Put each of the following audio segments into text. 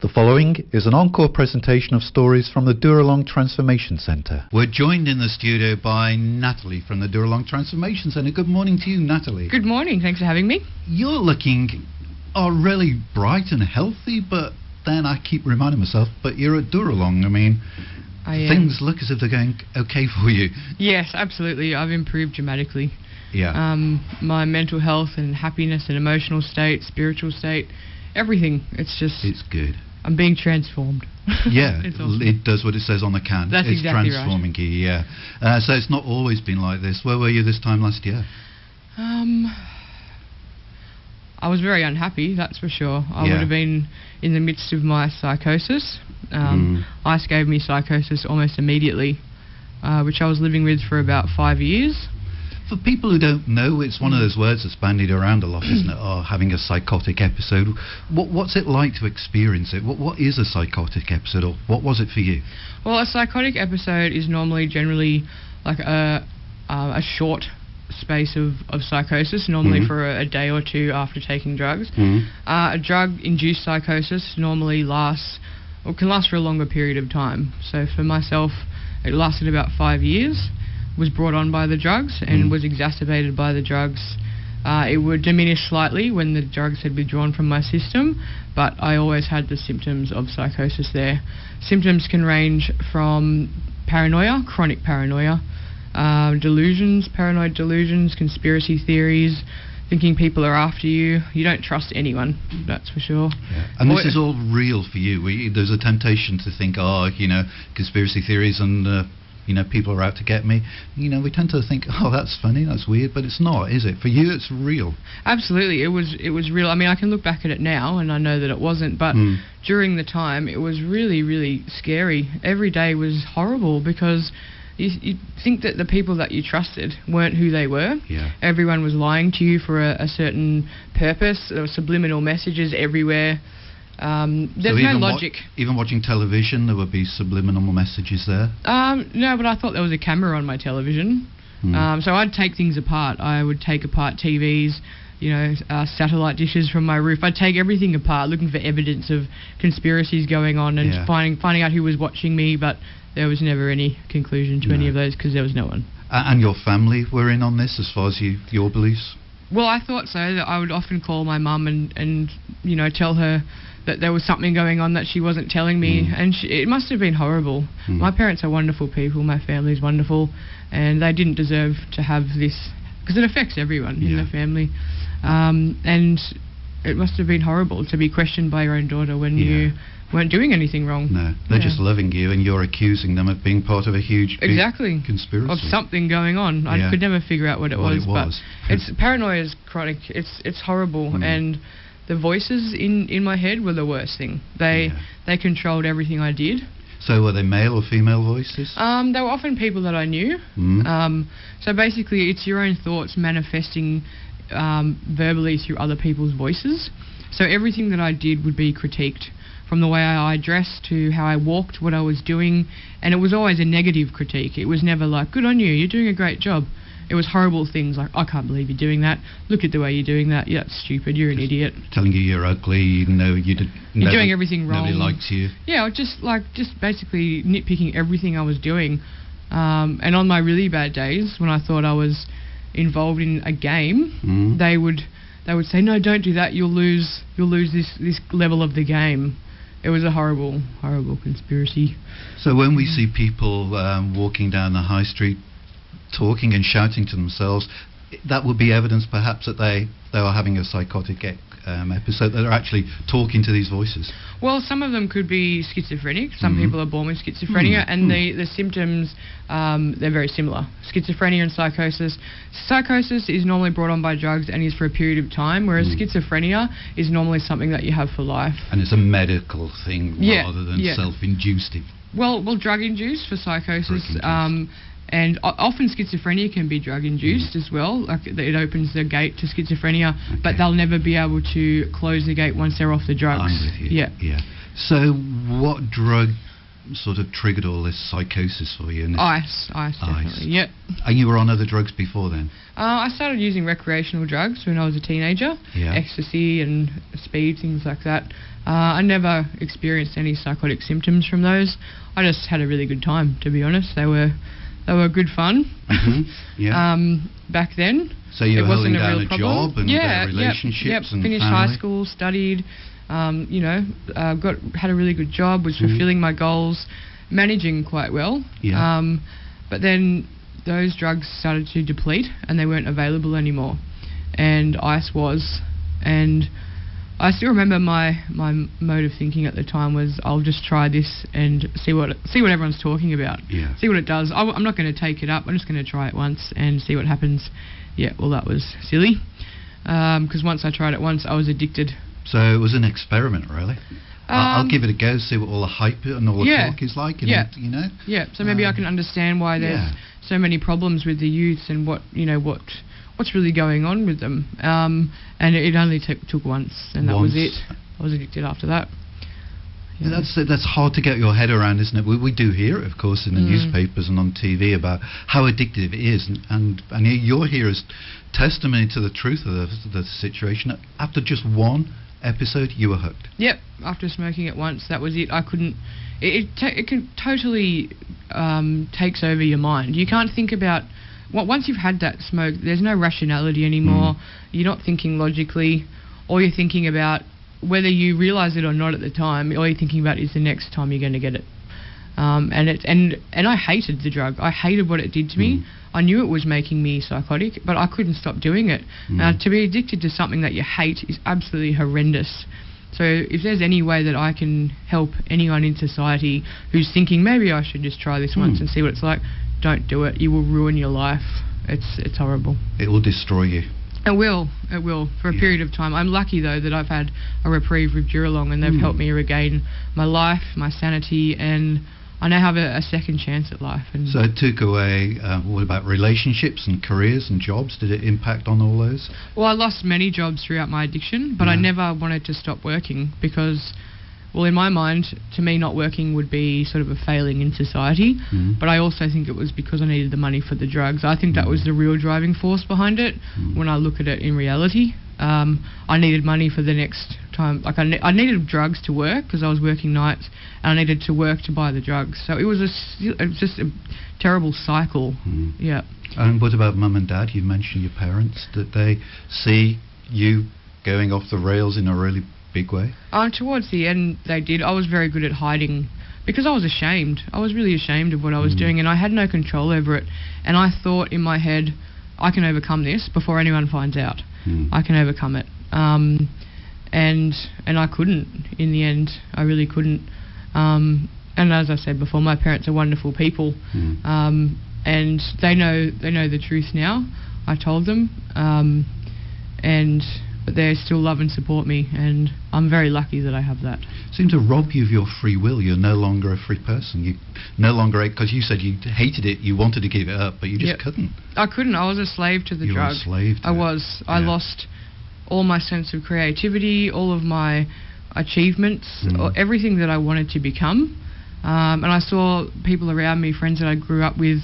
The following is an encore presentation of stories from the Dooralong Transformation Centre. We're joined in the studio by Natalie from the Dooralong Transformation Centre. Good morning to you, Natalie. Good morning, thanks for having me. You're looking really bright and healthy, but then I keep reminding myself, but you're at Dooralong. I mean, things look as if they're going okay for you. Yes, absolutely. I've improved dramatically. Yeah. My mental health and happiness and emotional state, spiritual state, everything. It's good. I'm being transformed. Yeah, awesome. It does what it says on the can. That's it's exactly transforming right. you, yeah. So it's not always been like this. Where were you this time last year? I was very unhappy, that's for sure. I would have been in the midst of my psychosis. ICE gave me psychosis almost immediately, which I was living with for about 5 years. For people who don't know, it's one of those words that's bandied around a lot, isn't it? Oh, having a psychotic episode. What's it like to experience it? What is a psychotic episode, or what was it for you? Well, a psychotic episode is generally like a short space of psychosis, normally for a day or two after taking drugs. A drug-induced psychosis normally can last for a longer period of time. So for myself, it lasted about 5 years. Was brought on by the drugs and was exacerbated by the drugs. It would diminish slightly when the drugs had withdrawn from my system, but I always had the symptoms of psychosis there. Symptoms can range from paranoia, chronic paranoia, delusions, paranoid delusions, conspiracy theories, thinking people are after you. You don't trust anyone, that's for sure. Yeah. And this is all real for you. There's a temptation to think, conspiracy theories and people are out to get me. We tend to think, that's funny, that's weird, but it's not, is it? For you, it's real. Absolutely, it was real. I mean, I can look back at it now, and I know that it wasn't, but during the time, it was really, really scary. Every day was horrible because you think that the people that you trusted weren't who they were. Yeah. Everyone was lying to you for a certain purpose. There were subliminal messages everywhere. There's no logic. Even watching television, there would be subliminal messages there? No, but I thought there was a camera on my television. So I'd take things apart. I would take apart TVs, satellite dishes from my roof. I'd take everything apart, looking for evidence of conspiracies going on and finding out who was watching me, but there was never any conclusion to any of those because there was no one. And your family were in on this as far as your beliefs? Well, I thought so. That I would often call my mum and tell her that there was something going on that she wasn't telling me, and it must have been horrible. My parents are wonderful people, my family's wonderful, and they didn't deserve to have this, because it affects everyone in the family, and it must have been horrible to be questioned by your own daughter when you weren't doing anything wrong. No, they're just loving you, and you're accusing them of being part of a huge big conspiracy. Of something going on. I could never figure out what it was. But paranoia is chronic. It's horrible, and the voices in my head were the worst thing. They controlled everything I did. So were they male or female voices? They were often people that I knew. So basically it's your own thoughts manifesting verbally through other people's voices. So everything that I did would be critiqued, from the way I dressed to how I walked, what I was doing, and it was always a negative critique. It was never like, good on you, you're doing a great job. It was horrible things like, I can't believe you're doing that. Look at the way you're doing that. Yeah, that's stupid. You're an idiot. Telling you you're ugly. You're doing everything wrong. Nobody likes you. Yeah, just basically nitpicking everything I was doing. And on my really bad days, when I thought I was involved in a game, they would say, no, don't do that. You'll lose this level of the game. It was a horrible, horrible conspiracy. So when we see people walking down the high street talking and shouting to themselves, that would be evidence perhaps that they are having a psychotic episode, that they're actually talking to these voices. Well, some of them could be schizophrenic. Some people are born with schizophrenia, and the symptoms, they're very similar. Schizophrenia and psychosis. Psychosis is normally brought on by drugs and is for a period of time, whereas schizophrenia is normally something that you have for life. And it's a medical thing rather than self-induced. Well, drug-induced for psychosis. And often schizophrenia can be drug-induced as well. Like it opens the gate to schizophrenia, but they'll never be able to close the gate once they're off the drugs. I'm with you. Yeah. So what drug sort of triggered all this psychosis for you? And Ice definitely. Yep. And you were on other drugs before then? I started using recreational drugs when I was a teenager. Yeah. Ecstasy and speed, things like that. I never experienced any psychotic symptoms from those. I just had a really good time, to be honest. They were good fun. Yeah. Back then. So you it were wasn't holding down a real a problem. job and relationships and finished family? high school, studied, had a really good job, was fulfilling my goals, managing quite well. Yeah. But then those drugs started to deplete and they weren't available anymore. And ice was. And I still remember my mode of thinking at the time was, I'll just try this and see what everyone's talking about. Yeah. See what it does. I'm not going to take it up. I'm just going to try it once and see what happens. Yeah, well, that was silly. Because once I tried it once, I was addicted. So it was an experiment, really. I'll give it a go, see what all the hype and all the talk is like. And, you know. Yeah. So maybe I can understand why there's so many problems with the youth and what's really going on with them. And it only took once, and that was it. I was addicted after that. Yeah. That's hard to get your head around, isn't it? We do hear it, of course, in the newspapers and on TV about how addictive it is, and you're here as testimony to the truth of the situation. After just one episode, you were hooked. Yep. After smoking it once, that was it. I couldn't. It can totally takes over your mind. You can't think about. Once you've had that smoke, there's no rationality anymore. You're not thinking logically. All you're thinking about, whether you realise it or not at the time, all you're thinking about is the next time you're going to get it. And I hated the drug. I hated what it did to me. I knew it was making me psychotic, but I couldn't stop doing it. To be addicted to something that you hate is absolutely horrendous. So if there's any way that I can help anyone in society who's thinking, maybe I should just try this once and see what it's like, don't do it. You will ruin your life. It's horrible. It will destroy you. It will for a period of time. I'm lucky though that I've had a reprieve with Dooralong, and they've helped me regain my life, my sanity, and I now have a second chance at life. And so it took away, what about relationships and careers and jobs? Did it impact on all those? Well, I lost many jobs throughout my addiction, but I never wanted to stop working because, well, in my mind, to me, not working would be sort of a failing in society. But I also think it was because I needed the money for the drugs. I think that was the real driving force behind it. When I look at it in reality, I needed money for the next time. Like I needed drugs to work because I was working nights, and I needed to work to buy the drugs. So it was just a terrible cycle. Yeah. And what about mum and dad? You mentioned your parents. Did they see you going off the rails in a really big way? Towards the end, they did. I was very good at hiding because I was ashamed. I was really ashamed of what I was doing, and I had no control over it. And I thought in my head, I can overcome this before anyone finds out. I can overcome it. And I couldn't in the end. I really couldn't. And as I said before, my parents are wonderful people, and they know the truth now. I told them, but they still love and support me, and I'm very lucky that I have that. Seem to rob you of your free will. You're no longer a free person. You no longer, because you said you hated it, you wanted to give it up, but you just couldn't. I couldn't. I was a slave to the drug. You were a slave to I it. was. I lost all my sense of creativity, all of my achievements, everything that I wanted to become. And I saw people around me, friends that I grew up with,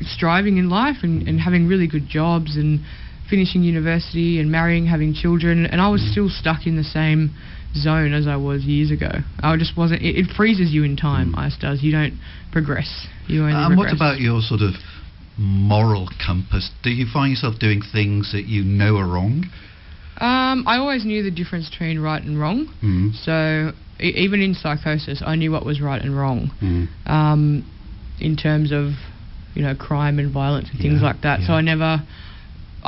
striving in life and having really good jobs and finishing university and marrying, having children, and I was still stuck in the same zone as I was years ago. I just wasn't. It freezes you in time. Ice does. You don't progress. You only regress. What about your sort of moral compass? Do you find yourself doing things that you know are wrong? I always knew the difference between right and wrong. So even in psychosis, I knew what was right and wrong. In terms of crime and violence and things like that. So I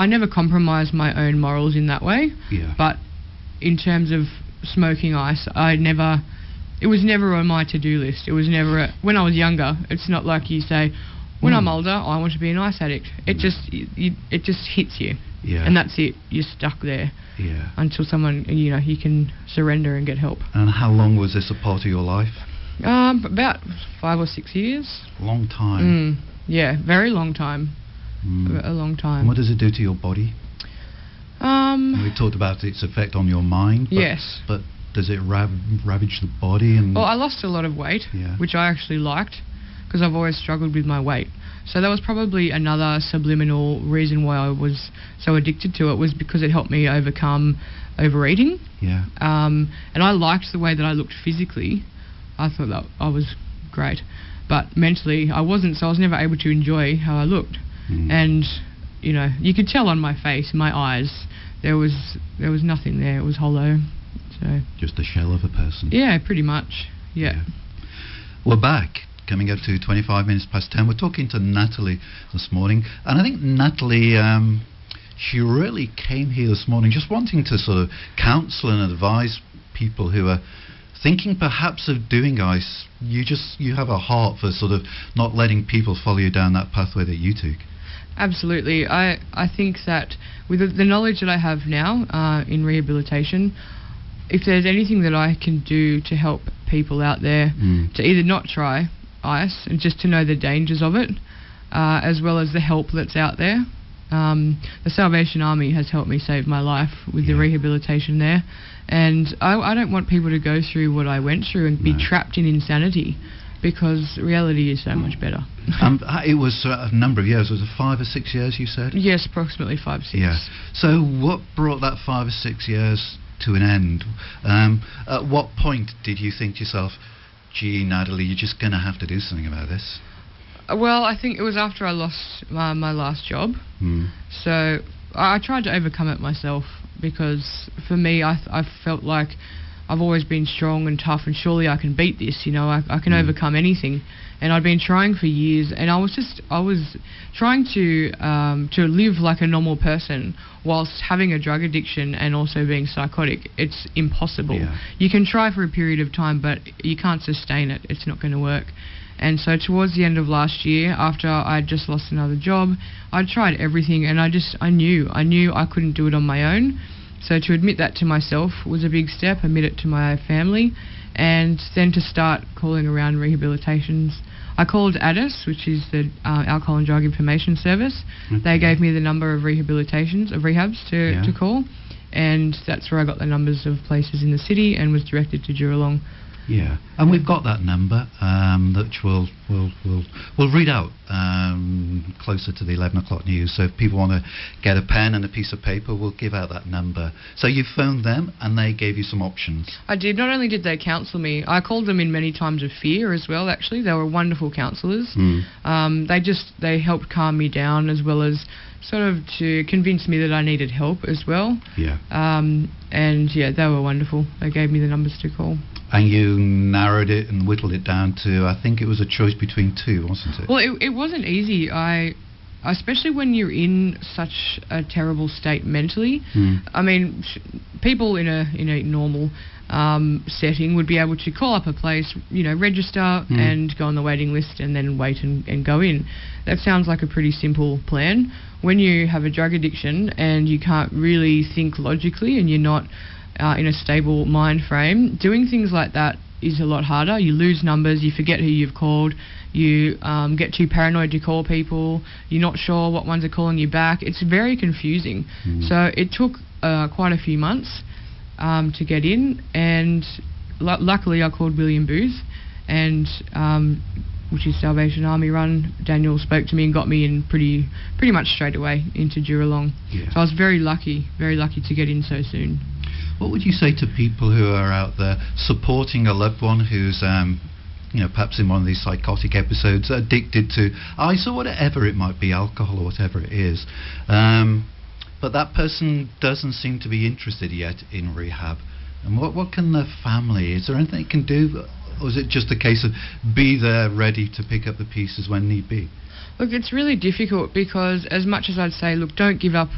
never compromised my own morals in that way. But in terms of smoking ice, it was never on my to-do list. It was never when I was younger. It's not like you say, when I'm older, I want to be an ice addict. It just hits you, and that's it. You're stuck there until someone you can surrender and get help. And how long was this a part of your life? About 5 or 6 years. Long time. Yeah, very long time. A long time. And what does it do to your body? We talked about its effect on your mind. But does it ravage the body? And Well, I lost a lot of weight, Yeah. which I actually liked, because I've always struggled with my weight. So that was probably another subliminal reason why I was so addicted to it, was because it helped me overcome overeating. Yeah. And I liked the way that I looked physically. I thought that I was great. But mentally, I wasn't, so I was never able to enjoy how I looked. And, you know, you could tell on my face, my eyes, there was nothing there. It was hollow. So Just a shell of a person. yeah, pretty much. Yeah. We're back, coming up to 25 minutes past 10. We're talking to Natalie this morning, and I think Natalie, she really came here this morning just wanting to sort of counsel and advise people who are thinking perhaps of doing ice. You have a heart for sort of not letting people follow you down that pathway that you took. Absolutely. I think that with the knowledge that I have now in rehabilitation, if there's anything that I can do to help people out there to either not try ice and just to know the dangers of it, as well as the help that's out there. The Salvation Army has helped me save my life with the rehabilitation there, and I don't want people to go through what I went through and be trapped in insanity, because reality is so much better. It was a number of years. Was it 5 or 6 years, you said? Yes, approximately 5 or 6. Yeah. So what brought that 5 or 6 years to an end? At what point did you think to yourself, gee, Natalie, you're just going to have to do something about this? Well, I think it was after I lost my last job. So I tried to overcome it myself, because for me, I felt like I've always been strong and tough, and surely I can beat this, you know, I can overcome anything. And I'd been trying for years, and I was trying to live like a normal person whilst having a drug addiction and also being psychotic. It's impossible. Yeah. You can try for a period of time, but you can't sustain it. It's not going to work. And so towards the end of last year, after I'd just lost another job, I'd tried everything, and I knew I couldn't do it on my own. So to admit that to myself was a big step, admit it to my family, and then to start calling around rehabilitations. I called ADIS, which is the Alcohol and Drug Information Service. They gave me the number of rehabs to call, and that's where I got the numbers of places in the city and was directed to Dooralong. Yeah, and we've got that number, which we'll read out closer to the 11 o'clock news. So if people want to get a pen and a piece of paper, we'll give out that number. So you phoned them and they gave you some options. I did. Not only did they counsel me, I called them in many times of fear as well, actually. They were wonderful counsellors. They helped calm me down, as well as sort of to convince me that I needed help as well. Yeah. And yeah, they were wonderful. They gave me the numbers to call. And you narrowed it and whittled it down to, I think it was a choice between 2, wasn't it? Well, it wasn't easy. Especially when you're in such a terrible state mentally. I mean, people in a normal setting would be able to call up a place, you know, register and go on the waiting list and then wait and go in. That sounds like a pretty simple plan. When you have a drug addiction and you can't really think logically and you're not in a stable mind frame, doing things like that is a lot harder. You lose numbers, you forget who you've called, you get too paranoid to call people, you're not sure what ones are calling you back. It's very confusing. So it took quite a few months to get in, and luckily I called William Booth, and which is Salvation Army run. Daniel spoke to me and got me in pretty much straight away into Dooralong. Yeah. So I was very lucky to get in so soon. What would you say to people who are out there supporting a loved one who's perhaps in one of these psychotic episodes, addicted to ice or whatever it might be, alcohol or whatever it is, but that person doesn't seem to be interested yet in rehab? And what can the family, is there anything they can do, or is it just a case of be there ready to pick up the pieces when need be? Look, it's really difficult, because as much as I'd say, look, don't give up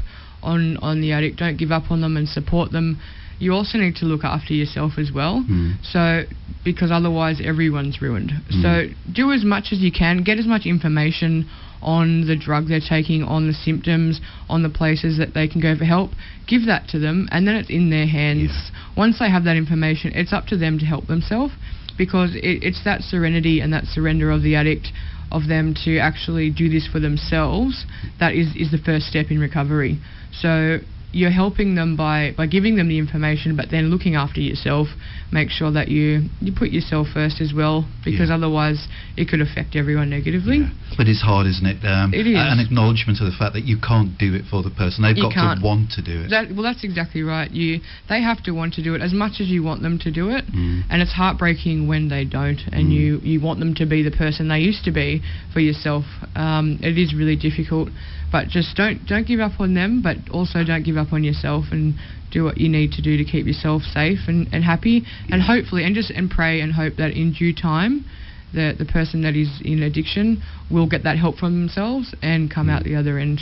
on the addict, don't give up on them and support them, you also need to look after yourself as well. So, because otherwise everyone's ruined. So do as much as you can, get as much information on the drug they're taking, on the symptoms, on the places that they can go for help. Give that to them, and then it's in their hands. Once they have that information, it's up to them to help themselves, because it's that serenity and that surrender of the addict, of them to actually do this for themselves, that is the first step in recovery. So you're helping them by giving them the information, but then looking after yourself. Make sure that you put yourself first as well, because otherwise it could affect everyone negatively. Yeah. But it's hard, isn't it? It is. An acknowledgement of the fact that you can't do it for the person. They've got to want to do it. That's exactly right. They have to want to do it as much as you want them to do it, and it's heartbreaking when they don't, and you want them to be the person they used to be for yourself. It is really difficult, but just don't give up on them, but also don't give up on yourself, and do what you need to do to keep yourself safe and happy, and hopefully, and pray and hope that in due time the person that is in addiction will get that help from themselves and come out the other end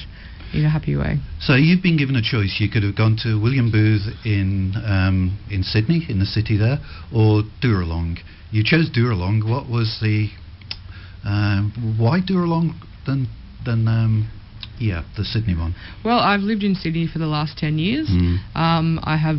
in a happy way. So you've been given a choice. You could have gone to William Booth in Sydney, in the city there, or Dooralong. You chose Dooralong. What was the why Dooralong than the Sydney one? Well, I've lived in Sydney for the last 10 years. I have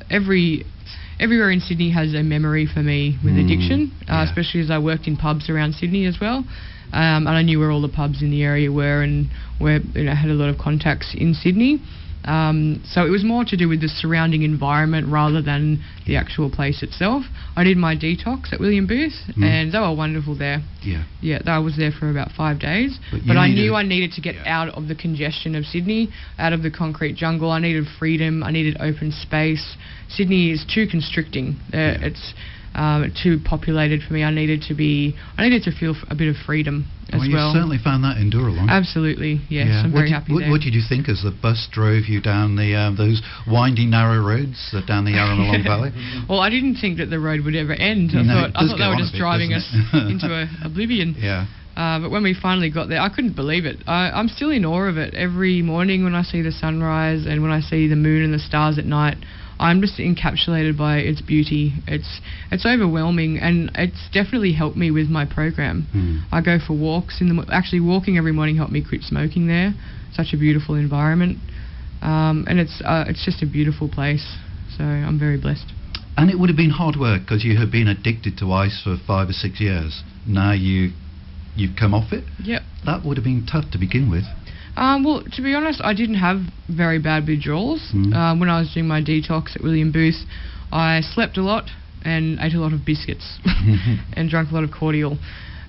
everywhere in Sydney has a memory for me with addiction, especially as I worked in pubs around Sydney as well. And I knew where all the pubs in the area were, and where had a lot of contacts in Sydney. So it was more to do with the surrounding environment rather than the actual place itself. I did my detox at William Booth, and they were wonderful there. Yeah, I was there for about 5 days. But I knew I needed to get out of the congestion of Sydney, out of the concrete jungle. I needed freedom. I needed open space. Sydney is too constricting. It's too populated for me. I needed to feel a bit of freedom as well. You certainly found that in Dooralong. Absolutely, yes. I'm very happy there. What did you think as the bus drove you down those winding, narrow roads down the Yarramalong Valley? Well, I didn't think that the road would ever end. I thought they were just driving us into oblivion. Yeah. But when we finally got there, I couldn't believe it. I'm still in awe of it. Every morning when I see the sunrise and when I see the moon and the stars at night, I'm just encapsulated by its beauty. It's overwhelming, and it's definitely helped me with my program. I go for walks actually walking every morning helped me quit smoking there. Such a beautiful environment, and it's just a beautiful place. So I'm very blessed. And it would have been hard work because you had been addicted to ice for 5 or 6 years. Now you've come off it. Yep. That would have been tough to begin with. Well, to be honest, I didn't have very bad withdrawals. When I was doing my detox at William Booth, I slept a lot and ate a lot of biscuits and drank a lot of cordial,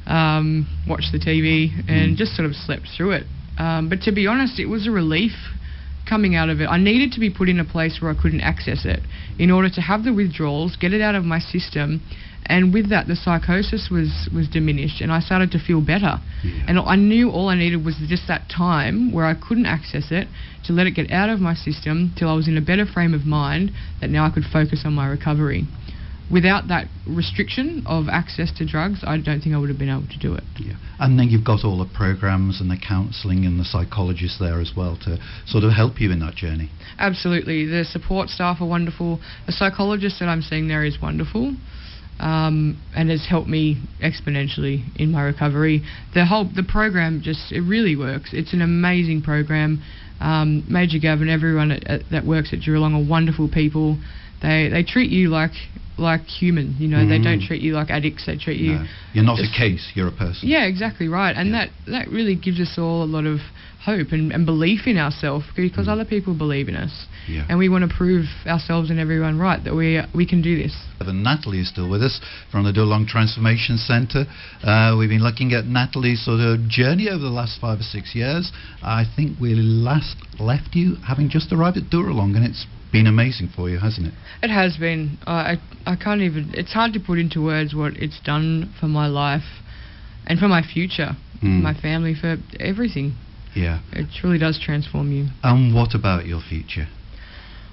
watched the TV and just sort of slept through it. But to be honest, it was a relief coming out of it. I needed to be put in a place where I couldn't access it in order to have the withdrawals, get it out of my system. And with that, the psychosis was diminished, and I started to feel better. And I knew all I needed was just that time where I couldn't access it to let it get out of my system till I was in a better frame of mind that now I could focus on my recovery. Without that restriction of access to drugs, I don't think I would have been able to do it. And then you've got all the programs and the counselling and the psychologists there as well to sort of help you in that journey. Absolutely. The support staff are wonderful. The psychologist that I'm seeing there is wonderful. And has helped me exponentially in my recovery. The program it really works. It's an amazing program. Major Gav and everyone that works at Dooralong are wonderful people. They treat you like human. They don't treat you like addicts. They treat you. No. You're not a case. You're a person. Yeah, exactly right. And that really gives us all a lot of hope and belief in ourselves, because other people believe in us, and we want to prove ourselves and everyone right that we can do this. And Natalie is still with us from the Dooralong Transformation Centre. We've been looking at Natalie's sort of journey over the last 5 or 6 years. I think we last left you having just arrived at Dooralong, and it's been amazing for you, hasn't it? It has been. I can't even. It's hard to put into words what it's done for my life and for my future, for my family, for everything. Yeah. It truly does transform you. And what about your future?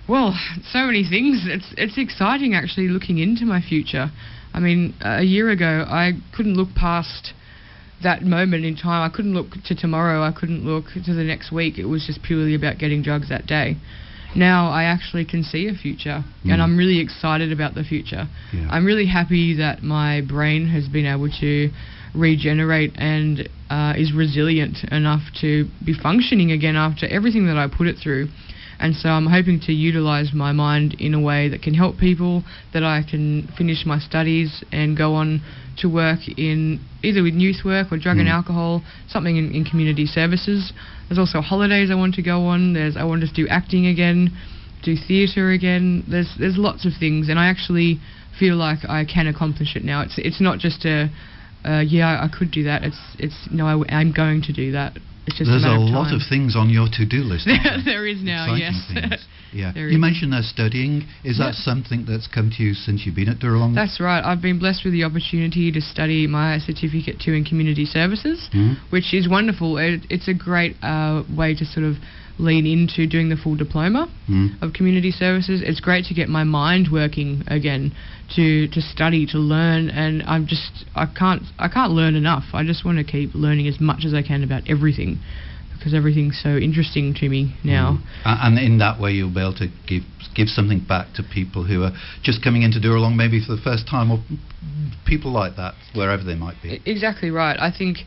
Well, so many things. It's exciting actually looking into my future. I mean, a year ago I couldn't look past that moment in time. I couldn't look to tomorrow. I couldn't look to the next week. It was just purely about getting drugs that day. Now I actually can see a future, and I'm really excited about the future. I'm really happy that my brain has been able to regenerate and is resilient enough to be functioning again after everything that I put it through. And so I'm hoping to utilise my mind in a way that can help people, that I can finish my studies and go on to work in either with youth work or drug and alcohol, something in community services. There's also holidays I want to go on. I want to do acting again, do theatre again. There's lots of things, and I actually feel like I can accomplish it now. It's not just I could do that. No, I'm going to do that. It's just there's a matter of lot time. of things on your to-do list. There is now, exciting yes. Things. Yeah. You mentioned studying. Is that something that's come to you since you've been at Dooralong? That's right. I've been blessed with the opportunity to study my Certificate 2 in Community Services, which is wonderful. It's a great way to sort of lean into doing the full diploma of community services. It's great to get my mind working again, to study, to learn, and I can't learn enough. I just want to keep learning as much as I can about everything, because everything's so interesting to me now. And in that way you'll be able to give something back to people who are just coming into Dooralong maybe for the first time, or people like that, wherever they might be. Exactly right. I think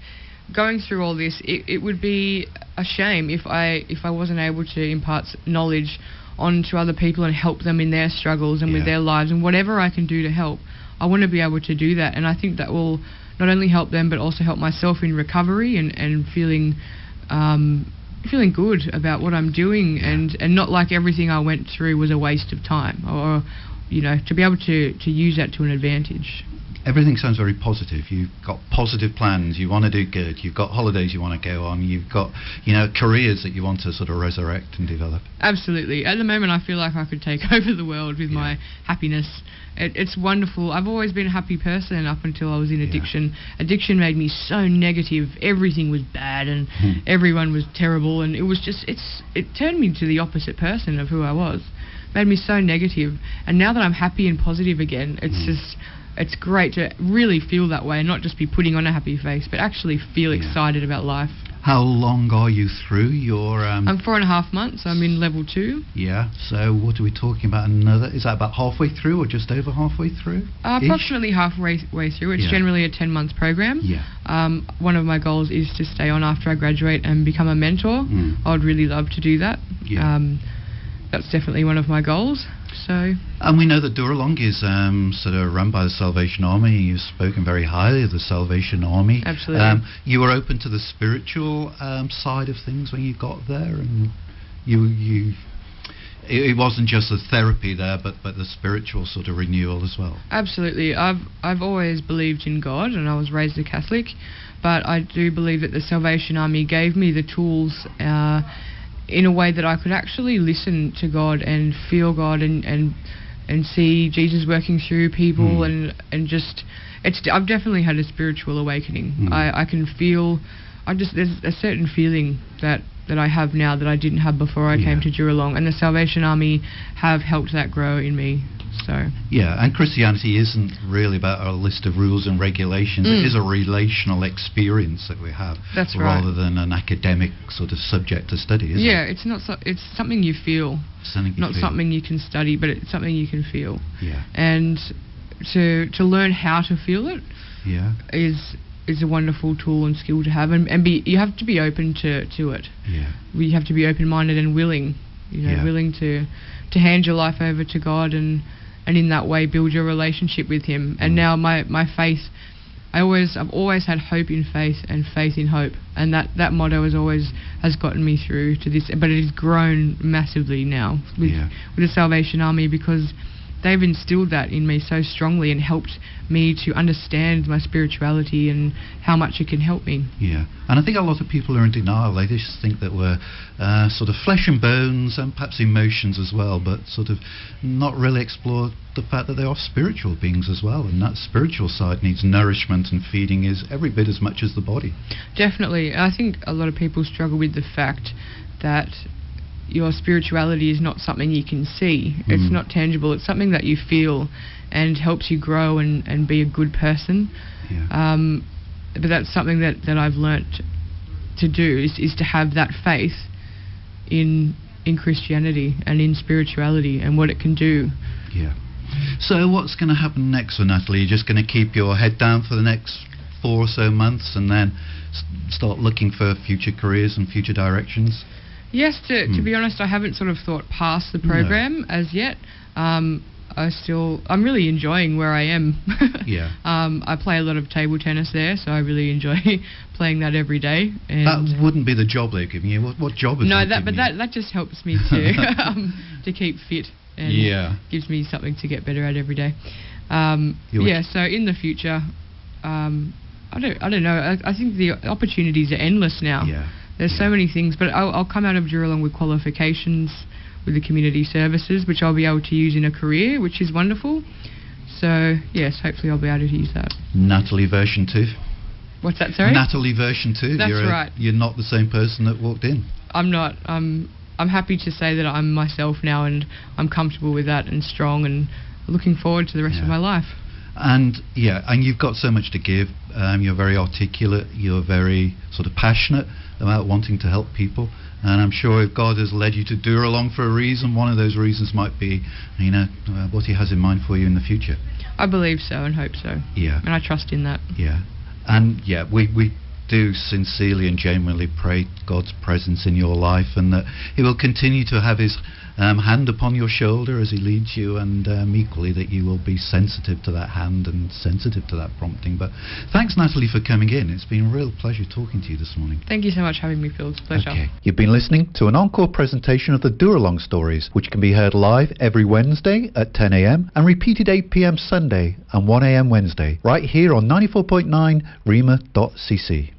going through all this, it would be a shame if I wasn't able to impart knowledge onto other people and help them in their struggles and with their lives, and whatever I can do to help, I want to be able to do that. And I think that will not only help them but also help myself in recovery and feeling good about what I'm doing, and not like everything I went through was a waste of time, or to be able to use that to an advantage. Everything sounds very positive. You've got positive plans. You want to do good. You've got holidays you want to go on. You've got, careers that you want to sort of resurrect and develop. Absolutely. At the moment, I feel like I could take over the world with my happiness. It's wonderful. I've always been a happy person up until I was in addiction. Addiction made me so negative. Everything was bad and everyone was terrible, and it turned me to the opposite person of who I was. Made me so negative. And now that I'm happy and positive again, it's great to really feel that way and not just be putting on a happy face, but actually feel excited about life. How long are you through your... I'm 4.5 months. I'm in level 2. Yeah, so what are we talking about? Is that about halfway through or just over halfway through? Approximately halfway through. It's generally a 10-month program. Yeah. One of my goals is to stay on after I graduate and become a mentor. I would really love to do that. Yeah. That's definitely one of my goals. And we know that Dooralong is sort of run by the Salvation Army. You've spoken very highly of the Salvation Army. Absolutely. You were open to the spiritual side of things when you got there, and it wasn't just the therapy there, but the spiritual sort of renewal as well. Absolutely. I've always believed in God, and I was raised a Catholic, but I do believe that the Salvation Army gave me the tools in a way that I could actually listen to God and feel God and see Jesus working through people and just I've definitely had a spiritual awakening. I can feel there's a certain feeling that I have now that I didn't have before I came to Dooralong, and the Salvation Army have helped that grow in me. Yeah, and Christianity isn't really about a list of rules and regulations. It is a relational experience that we have. That's rather than an academic sort of subject to study, isn't it? Yeah, it's not. It's something you feel. Something you can study, but it's something you can feel. Yeah. And to learn how to feel it. Yeah. Is a wonderful tool and skill to have, and you have to be open to it. Yeah. You have to be open-minded and willing. Willing to hand your life over to God and in that way build your relationship with Him. And now my faith, I've always had hope in faith and faith in hope, and that motto has gotten me through to this. But it has grown massively now with the Salvation Army, because they've instilled that in me so strongly and helped me to understand my spirituality and how much it can help me. Yeah, and I think a lot of people are in denial. They just think that we're sort of flesh and bones and perhaps emotions as well, but sort of not really explore the fact that they are spiritual beings as well, and that spiritual side needs nourishment and feeding is every bit as much as the body. Definitely. I think a lot of people struggle with the fact that your spirituality is not something you can see. It's not tangible. It's something that you feel and helps you grow and be a good person. Yeah. But that's something that I've learnt to do is to have that faith in Christianity and in spirituality and what it can do. Yeah. So what's going to happen next for Natalie? You're just going to keep your head down for the next 4 or so months and then start looking for future careers and future directions? Yes, to be honest, I haven't sort of thought past the program as yet. I'm really enjoying where I am. Yeah. I play a lot of table tennis there, so I really enjoy playing that every day. And that wouldn't be the job they're giving you. What job is that? No, that just helps me to keep fit and gives me something to get better at every day. So in the future, I don't know. I think the opportunities are endless now. Yeah. There's so many things, but I'll come out of Dooralong with qualifications with the community services, which I'll be able to use in a career, which is wonderful. So, yes, hopefully I'll be able to use that. Natalie version 2. What's that, sorry? Natalie version 2. That's right. You're not the same person that walked in. I'm not. I'm happy to say that I'm myself now, and I'm comfortable with that and strong and looking forward to the rest of my life. And you've got so much to give. You're very articulate. You're very sort of passionate about wanting to help people. And I'm sure if God has led you to Dooralong for a reason, one of those reasons might be, what He has in mind for you in the future. I believe so and hope so. Yeah. And I trust in that. Yeah. And we do sincerely and genuinely pray God's presence in your life, and that He will continue to have His hand upon your shoulder as He leads you, and equally that you will be sensitive to that hand and sensitive to that prompting. But thanks, Natalie, for coming in. It's been a real pleasure talking to you this morning. Thank you so much for having me, Phil. It's a pleasure. Okay. You've been listening to an encore presentation of the Dooralong stories, which can be heard live every Wednesday at 10 a.m. and repeated 8 p.m. Sunday and 1 a.m. Wednesday, right here on 94.9 rema.cc.